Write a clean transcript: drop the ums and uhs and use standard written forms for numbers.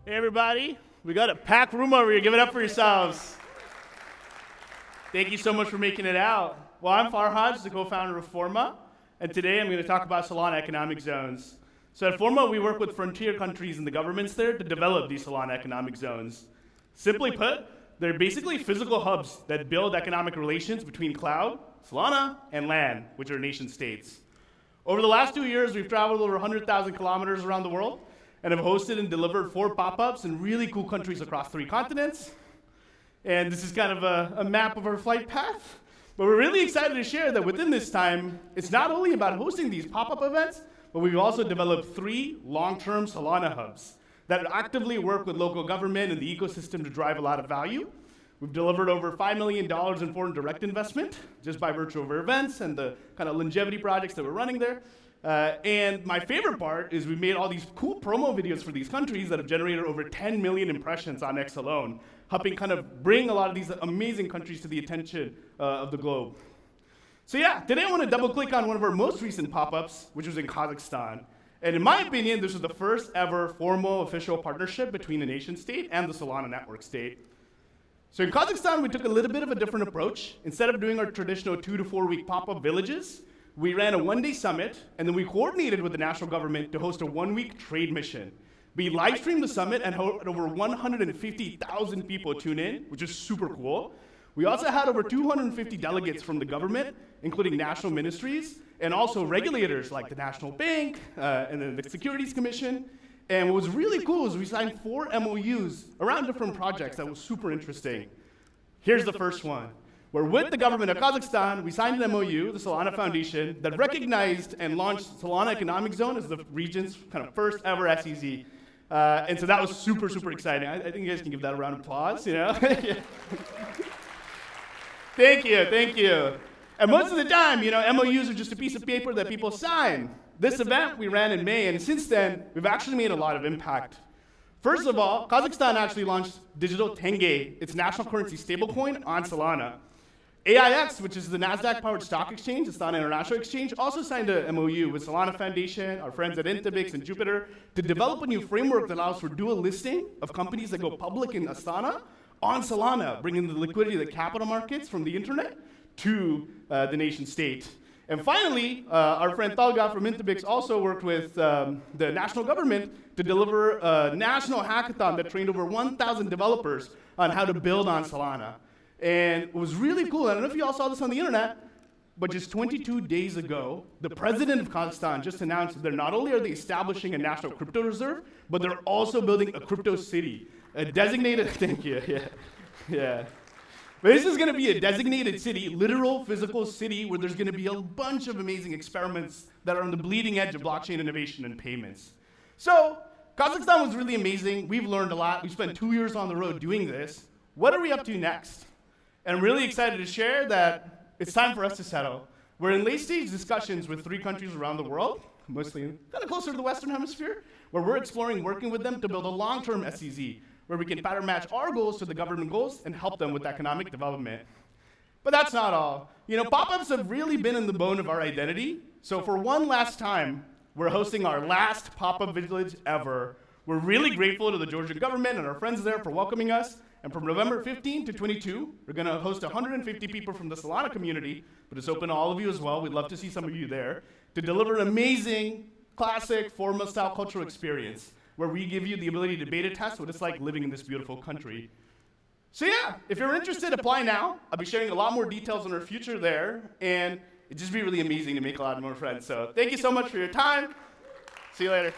Hey everybody, we got a packed room over here. Give it up for yourselves. Thank you so much for making it out. Well, I'm Farhaj, the co-founder of Forma, and today I'm going to talk about Solana Economic Zones. So at Forma, we work with frontier countries and the governments there to develop these Solana Economic Zones. Simply put, they're basically physical hubs that build economic relations between cloud, Solana, and land, which are nation states. Over the last 2 years, we've traveled over 100,000 kilometers around the world and have hosted and delivered 4 pop-ups in really cool countries across 3 continents. And this is kind of a map of our flight path. But we're really excited to share that within this time, it's not only about hosting these pop-up events, but we've also developed 3 long-term Solana hubs that actively work with local government and the ecosystem to drive a lot of value. We've delivered over $5 million in foreign direct investment just by virtue of our events and the kind of longevity projects that we're running there. And my favorite part is we've made all these cool promo videos for these countries that have generated over 10 million impressions on X alone, helping kind of bring a lot of these amazing countries to the attention of the globe. So yeah, today I want to double click on one of our most recent pop-ups, which was in Kazakhstan. And in my opinion, this was the first ever formal official partnership between a nation state and the Solana network state. So in Kazakhstan, we took a little bit of a different approach. Instead of doing our traditional 2 to 4 week pop-up villages, we ran a 1-day summit, and then we coordinated with the national government to host a 1-week trade mission. We live streamed the summit and had over 150,000 people tune in, which is super cool. We also had over 250 delegates from the government, including national ministries, and also regulators like the National Bank and then the Securities Commission. And what was really cool is we signed 4 MOUs around different projects that was super interesting. Here's the first one. Where with the government of Kazakhstan, we signed an MOU, the Solana Foundation, that recognized and launched Solana Economic Zone as the region's kind of first ever SEZ. And so that was super, super exciting. I think you guys can give that a round of applause, you know? Thank you. And most of the time, you know, MOUs are just a piece of paper that people sign. This event we ran in May, and since then, we've actually made a lot of impact. First of all, Kazakhstan actually launched digital tenge, its national currency stablecoin, on Solana. AIX, which is the NASDAQ-powered stock exchange, the Astana International Exchange, also signed a MOU with Solana Foundation, our friends at Intibix and Jupiter, to develop a new framework that allows for dual listing of companies that go public in Astana on Solana, bringing the liquidity of the capital markets from the internet to the nation state. And finally, our friend Talga from Intibix also worked with the national government to deliver a national hackathon that trained over 1,000 developers on how to build on Solana. And it was really cool. I don't know if you all saw this on the internet, but just 22 days ago, the president of Kazakhstan just announced that not only are they establishing a national crypto reserve, but they're also building a crypto city, a designated, thank you, yeah. But this is gonna be a designated city, literal physical city, where there's gonna be a bunch of amazing experiments that are on the bleeding edge of blockchain innovation and payments. So, Kazakhstan was really amazing. We've learned a lot. We spent 2 years on the road doing this. What are we up to next? And I'm really excited to share that it's time for us to settle. We're in late-stage discussions with 3 countries around the world, mostly kind of closer to the Western Hemisphere, where we're exploring working with them to build a long-term SEZ, where we can pattern match our goals to the government goals and help them with economic development. But that's not all. You know, pop-ups have really been in the bone of our identity. So for one last time, we're hosting our last pop-up village ever. We're really grateful to the Georgian government and our friends there for welcoming us. And from November 15 to 22, we're going to host 150 people from the Solana community, but it's open to all of you as well. We'd love to see some of you there, to deliver an amazing, classic, Forma-style cultural experience, where we give you the ability to beta test what it's like living in this beautiful country. So yeah, if you're interested, apply now. I'll be sharing a lot more details on our future there, and it'd just be really amazing to make a lot more friends. So thank you so much for your time. See you later.